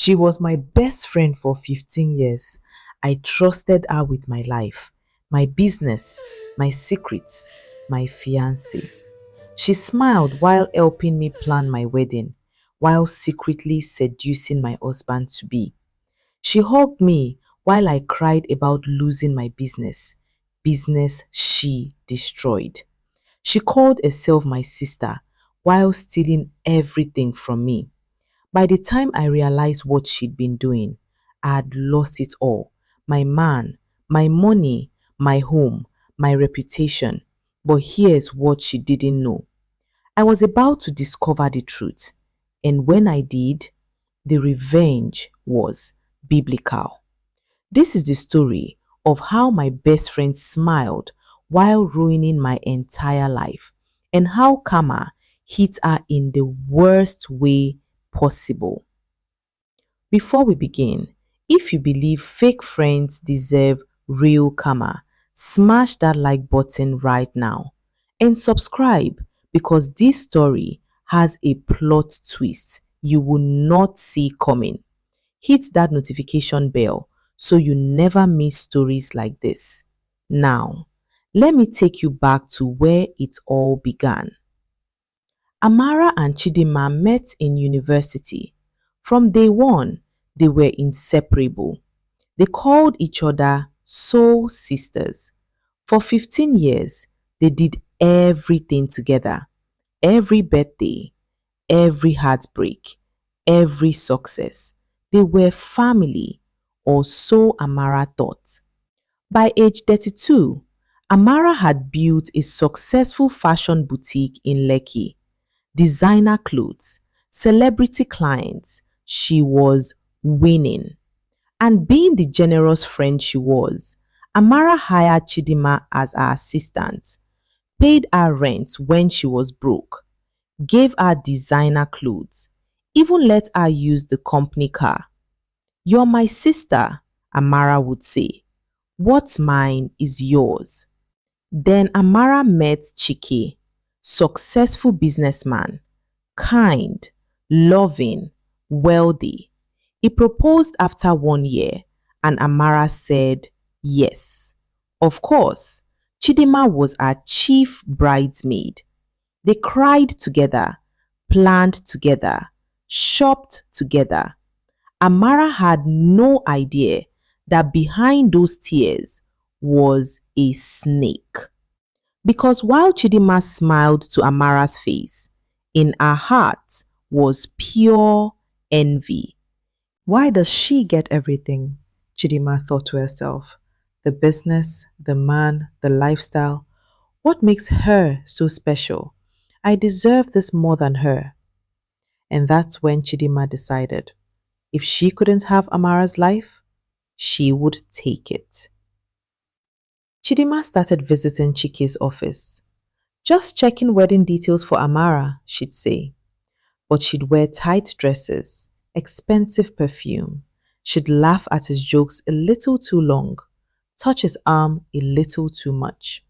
She was my best friend for 15 years. I trusted her with my life, my business, my secrets, my fiancé. She smiled while helping me plan my wedding, while secretly seducing my husband to be. She hugged me while I cried about losing my business she destroyed. She called herself my sister while stealing everything from me. By the time I realized what she'd been doing, I had lost it all: my man, my money, my home, my reputation. But here's what she didn't know: I was about to discover the truth. And when I did, the revenge was biblical. This is the story of how my best friend smiled while ruining my entire life, and how karma hit her in the worst way possible. Before we begin, if you believe fake friends deserve real karma, smash that like button right now and subscribe, because this story has a plot twist you will not see coming. Hit that notification bell so you never miss stories like this. Now, let me take you back to where it all began. Amara and Chidinma met in university. From day one, they were inseparable. They called each other soul sisters. For 15 years, they did everything together: every birthday, every heartbreak, every success. They were family, or so Amara thought. By age 32, Amara had built a successful fashion boutique in Lekki: designer clothes, celebrity clients. She was winning. And being the generous friend she was, Amara hired Chidima as her assistant, paid her rent when she was broke, gave her designer clothes, even let her use the company car. "You're my sister," Amara would say. "What's mine is yours." Then Amara met Chike, successful businessman, kind, loving, wealthy. He proposed after 1 year, and Amara said yes. Of course, Chidima was her chief bridesmaid. They cried together, planned together, shopped together. Amara had no idea that behind those tears was a snake. Because while Chidima smiled to Amara's face, in her heart was pure envy. Why does she get everything? Chidima thought to herself. The business, the man, the lifestyle. What makes her so special? I deserve this more than her. And that's when Chidima decided if she couldn't have Amara's life, she would take it. Chidima started visiting Chike's office. "Just checking wedding details for Amara," she'd say. But she'd wear tight dresses, expensive perfume. She'd laugh at his jokes a little too long, touch his arm a little too much.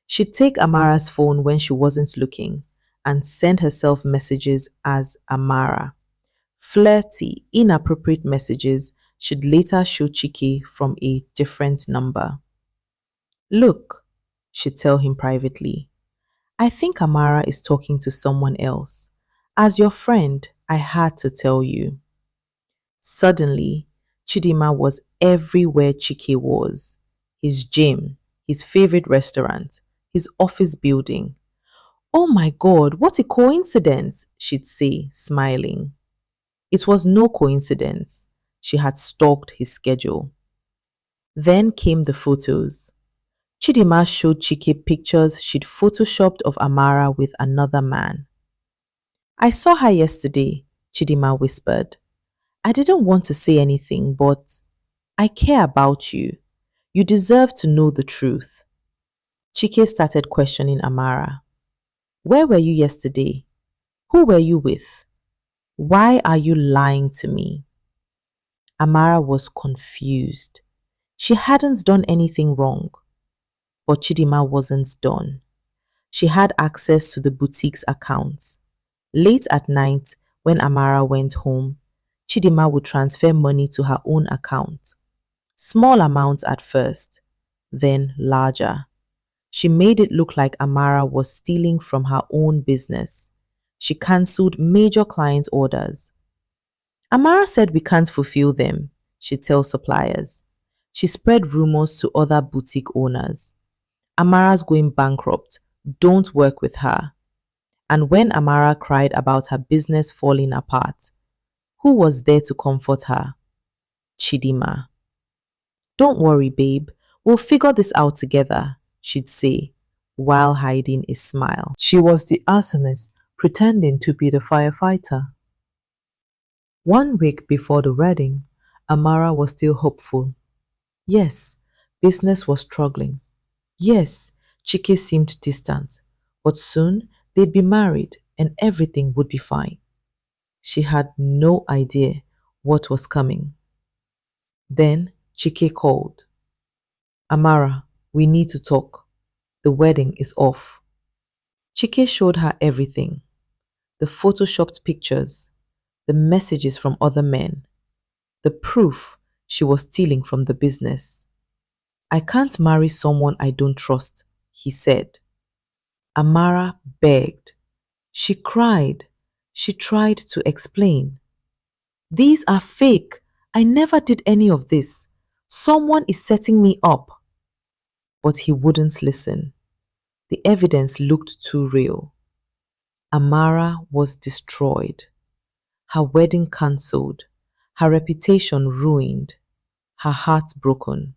She'd take Amara's phone when she wasn't looking and send herself messages as Amara. Flirty, inappropriate messages she'd later show Chike from a different number. "Look," she'd tell him privately, "I think Amara is talking to someone else. As your friend, I had to tell you." Suddenly, Chidima was everywhere Chike was: his gym, his favorite restaurant, his office building. "Oh my God, what a coincidence," she'd say, smiling. It was no coincidence. She had stalked his schedule. Then came the photos. Chidima showed Chike pictures she'd photoshopped of Amara with another man. "I saw her yesterday," Chidima whispered. "I didn't want to say anything, but I care about you. You deserve to know the truth." Chike started questioning Amara. "Where were you yesterday? Who were you with? Why are you lying to me?" Amara was confused. She hadn't done anything wrong. But Chidima wasn't done. She had access to the boutique's accounts. Late at night, when Amara went home, Chidima would transfer money to her own account. Small amounts at first, then larger. She made it look like Amara was stealing from her own business. She cancelled major client orders. Amara said we can't fulfill them, she tells suppliers. She spread rumors to other boutique owners. Amara's going bankrupt. Don't work with her. And when Amara cried about her business falling apart, who was there to comfort her? Chidima. Don't worry, babe. We'll figure this out together, she'd say, while hiding a smile. She was the arsonist pretending to be the firefighter. 1 week before the wedding, Amara was still hopeful. Yes, business was struggling. Yes, Chike seemed distant, but soon they'd be married and everything would be fine. She had no idea what was coming. Then Chike called. Amara, we need to talk. The wedding is off. Chike showed her everything. The photoshopped pictures, the messages from other men, the proof she was stealing from the business. I can't marry someone I don't trust, he said. Amara begged. She cried. She tried to explain. These are fake. I never did any of this. Someone is setting me up. But he wouldn't listen. The evidence looked too real. Amara was destroyed. Her wedding cancelled. Her reputation ruined. Her heart broken.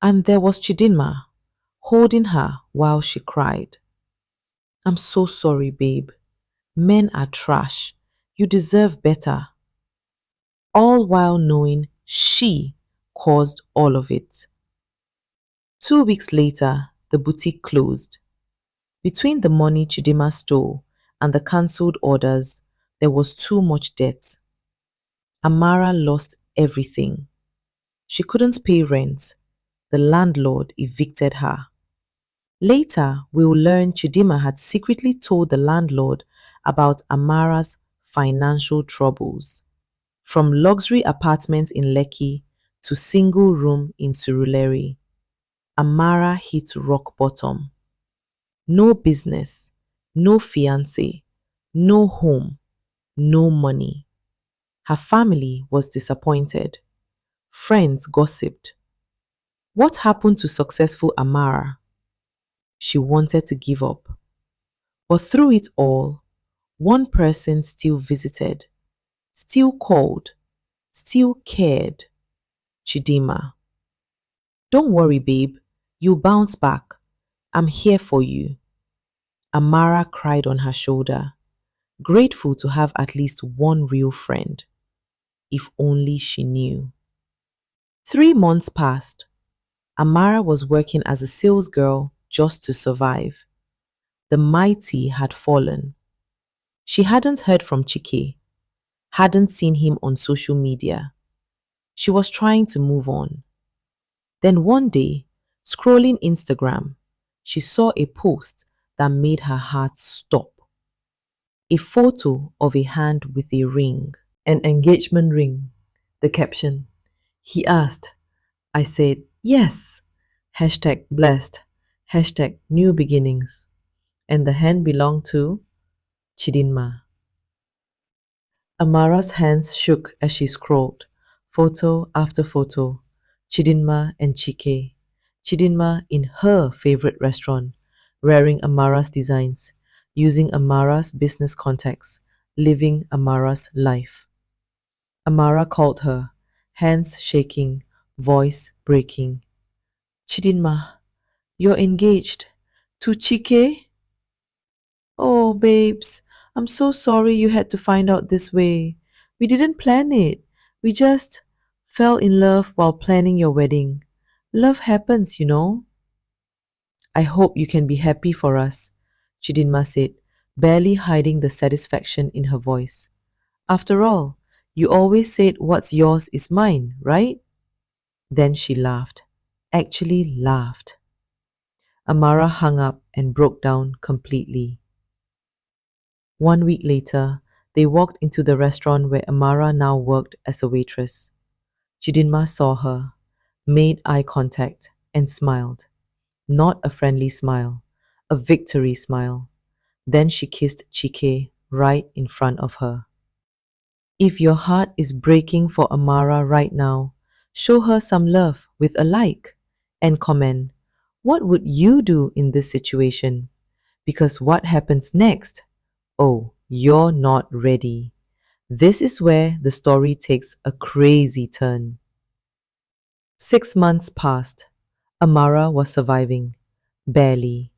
And there was Chidinma, holding her while she cried. I'm so sorry, babe. Men are trash. You deserve better. All while knowing she caused all of it. 2 weeks later, the boutique closed. Between the money Chidima stole and the cancelled orders, there was too much debt. Amara lost everything. She couldn't pay rent. The landlord evicted her. Later, we will learn Chidima had secretly told the landlord about Amara's financial troubles. From luxury apartment in Lekki to single room in Surulere, Amara hit rock bottom. No business, no fiancé, no home, no money. Her family was disappointed. Friends gossiped. What happened to successful Amara? She wanted to give up. But through it all, one person still visited, still called, still cared. Chidima. Don't worry, babe. You'll bounce back. I'm here for you. Amara cried on her shoulder, grateful to have at least one real friend. If only she knew. 3 months passed. Amara was working as a sales girl just to survive. The mighty had fallen. She hadn't heard from Chike, hadn't seen him on social media. She was trying to move on. Then one day, scrolling Instagram, she saw a post that made her heart stop. A photo of a hand with a ring. An engagement ring. The caption. He asked. I said, yes. Hashtag blessed. Hashtag new beginnings. And the hand belonged to Chidinma. Amara's hands shook as she scrolled, photo after photo. Chidinma and Chike. Chidinma in her favorite restaurant, wearing Amara's designs, using Amara's business contacts, living Amara's life. Amara called her, hands shaking, voice breaking. Chidinma, you're engaged to Chike? Oh, babes, I'm so sorry you had to find out this way. We didn't plan it. We just fell in love while planning your wedding. Love happens, you know. I hope you can be happy for us, Chidinma said, barely hiding the satisfaction in her voice. After all, you always said what's yours is mine, right? Then she laughed. Actually laughed. Amara hung up and broke down completely. 1 week later, They walked into the restaurant where Amara now worked as a waitress. Chidinma saw her, made eye contact, and smiled. Not a friendly smile, a victory smile. Then she kissed Chike right in front of her. If your heart is breaking for Amara right now, show her some love with a like and comment, what would you do in this situation? Because what happens next? Oh, you're not ready. This is where the story takes a crazy turn. 6 months passed. Amara was surviving, barely,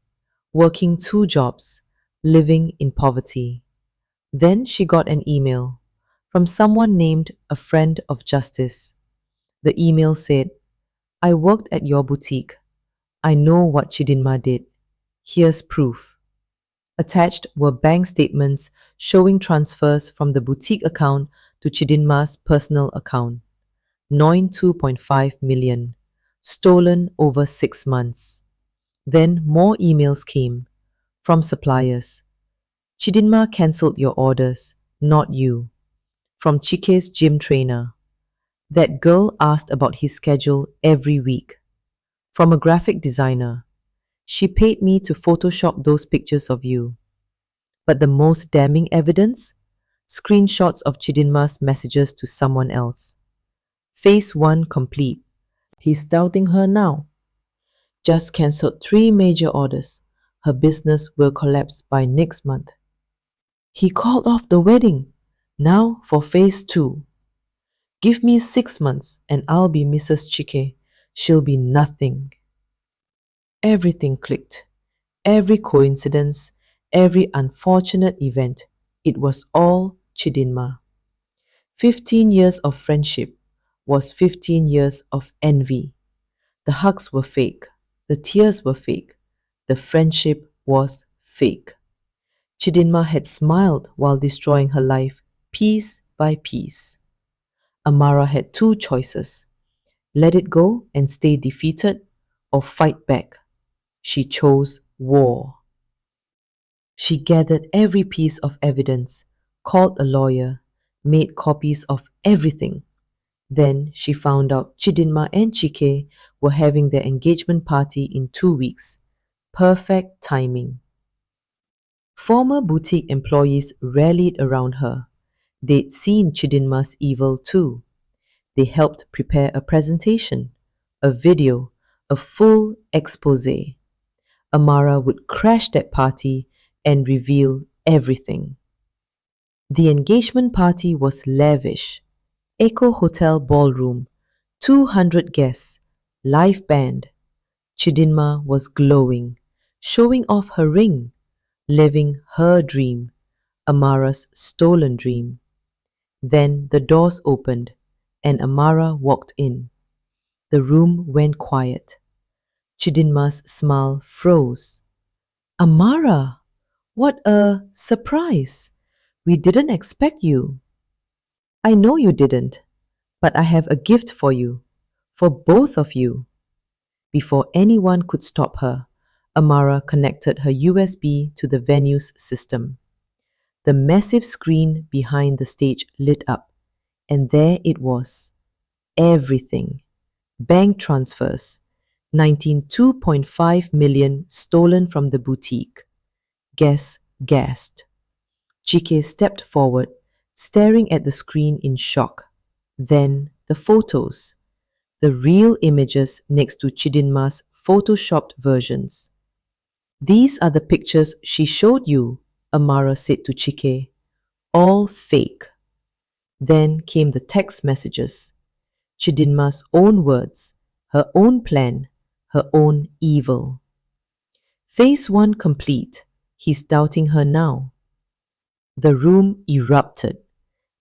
working 2 jobs, living in poverty. Then she got an email from someone named a friend of justice. The email said, I worked at your boutique. I know what Chidinma did. Here's proof. Attached were bank statements showing transfers from the boutique account to Chidinma's personal account. 2.5 million, stolen over 6 months. Then more emails came from suppliers. Chidinma cancelled your orders, not you. From Chike's gym trainer. That girl asked about his schedule every week. From a graphic designer. She paid me to Photoshop those pictures of you. But the most damning evidence? Screenshots of Chidinma's messages to someone else. Phase 1 complete. He's doubting her now. Just cancelled 3 major orders. Her business will collapse by next month. He called off the wedding. Now for phase 2. Give me 6 months and I'll be Mrs. Chike. She'll be nothing. Everything clicked. Every coincidence, every unfortunate event, it was all Chidinma. 15 years of friendship was 15 years of envy. The hugs were fake. The tears were fake. The friendship was fake. Chidinma had smiled while destroying her life piece by piece. Amara had 2 choices: let it go and stay defeated, or fight back. She chose war. She gathered every piece of evidence, called a lawyer, made copies of everything. Then she found out Chidinma and Chike were having their engagement party in 2 weeks. Perfect timing. Former boutique employees rallied around her. They'd seen Chidinma's evil too. They helped prepare a presentation, a video, a full expose. Amara would crash that party and reveal everything. The engagement party was lavish. Echo Hotel ballroom, 200 guests, live band. Chidinma was glowing, showing off her ring, living her dream, Amara's stolen dream. Then the doors opened and Amara walked in. The room went quiet. Chidinma's smile froze. Amara, what a surprise! We didn't expect you. I know you didn't, but I have a gift for you, for both of you. Before anyone could stop her, Amara connected her USB to the venue's system. The massive screen behind the stage lit up, and there it was. Everything. Bank transfers. 2.5 million stolen from the boutique. Guests gasped. Chike stepped forward, staring at the screen in shock. Then the photos. The real images next to Chidinma's photoshopped versions. These are the pictures she showed you, Amara said to Chike. All fake. Then came the text messages. Chidinma's own words, her own plan, her own evil. Phase 1 complete. He's doubting her now. The room erupted.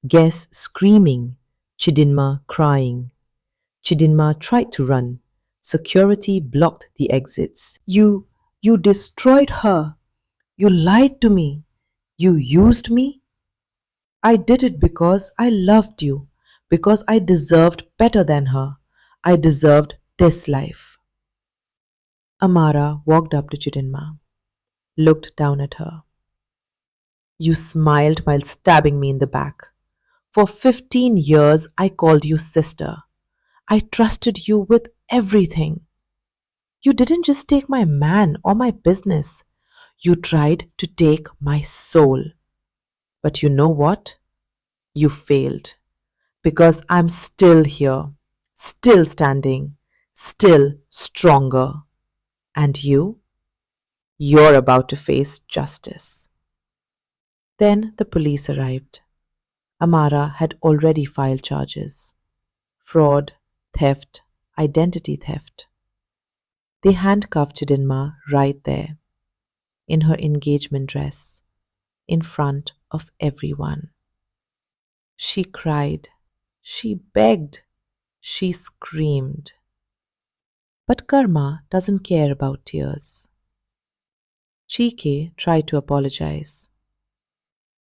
Guests screaming, Chidinma crying. Chidinma tried to run. Security blocked the exits. You destroyed her. You lied to me. You used me. I did it because I loved you, because I deserved better than her. I deserved this life. Amara walked up to Chidinma, looked down at her. You smiled while stabbing me in the back. For 15 years, I called you sister. I trusted you with everything. You didn't just take my man or my business. You tried to take my soul. But you know what? You failed. Because I'm still here, still standing, still stronger. And you? You're about to face justice. Then the police arrived. Amara had already filed charges: fraud, theft, identity theft. They handcuffed Chidinma right there, in her engagement dress, in front of everyone. She cried, she begged, she screamed. But Karma doesn't care about tears. Chike tried to apologize.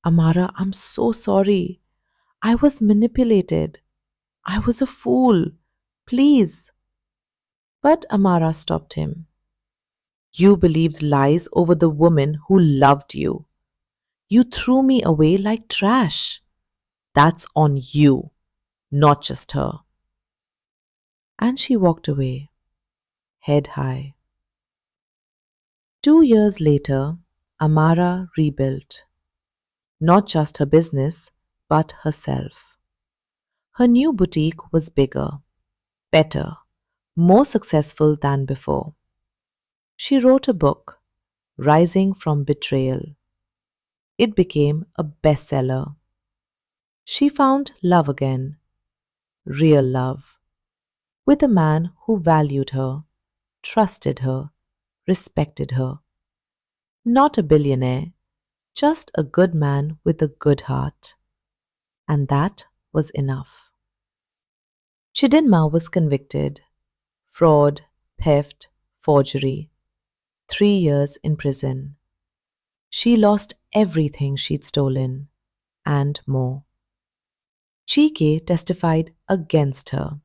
Amara, I'm so sorry. I was manipulated. I was a fool. Please. But Amara stopped him. You believed lies over the woman who loved you. You threw me away like trash. That's on you, not just her. And she walked away, head high. 2 years later, Amara rebuilt. Not just her business, but herself. Her new boutique was bigger, better, more successful than before. She wrote a book, Rising from Betrayal. It became a bestseller. She found love again, real love, with a man who valued her, trusted her, respected her. Not a billionaire, just a good man with a good heart. And that was enough. Chidinma was convicted: fraud, theft, forgery. 3 years in prison. She lost everything she'd stolen, and more. Chike testified against her,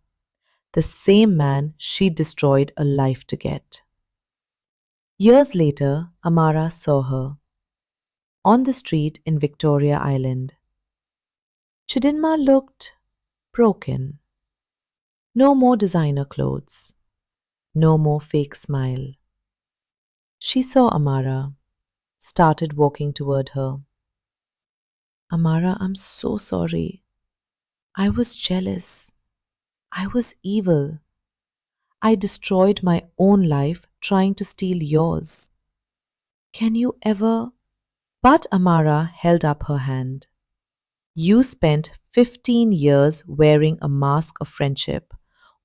the same man she destroyed a life to get. Years later, Amara saw her on the street in Victoria Island. Chidinma looked broken. No more designer clothes, no more fake smile. She saw Amara, started walking toward her. Amara, I'm so sorry. I was jealous. I was evil. I destroyed my own life trying to steal yours. Can you ever? But Amara held up her hand. You spent 15 years wearing a mask of friendship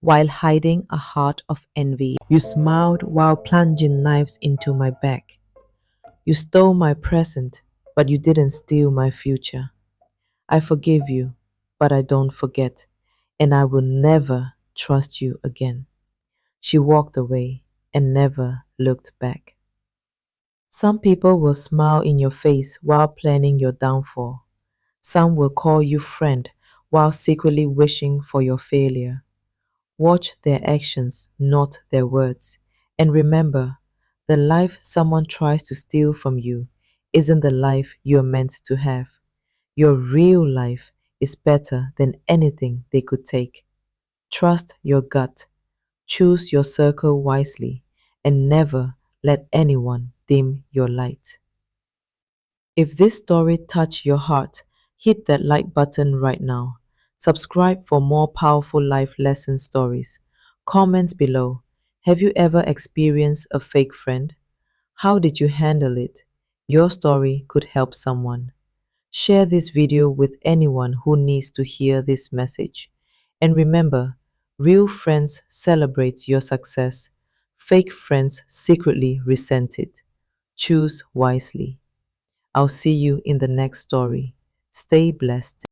while hiding a heart of envy. You smiled while plunging knives into my back. You stole my present, but you didn't steal my future. I forgive you, but I don't forget, and I will never trust you again. She walked away and never looked back. Some people will smile in your face while planning your downfall. Some will call you friend while secretly wishing for your failure. Watch their actions, not their words. And remember, the life someone tries to steal from you isn't the life you're meant to have. Your real life is better than anything they could take. Trust your gut, choose your circle wisely, and never let anyone dim your light. If this story touched your heart, hit that like button right now. Subscribe for more powerful life lesson stories. Comment below. Have you ever experienced a fake friend? How did you handle it? Your story could help someone. Share this video with anyone who needs to hear this message. And remember, real friends celebrate your success. Fake friends secretly resent it. Choose wisely. I'll see you in the next story. Stay blessed.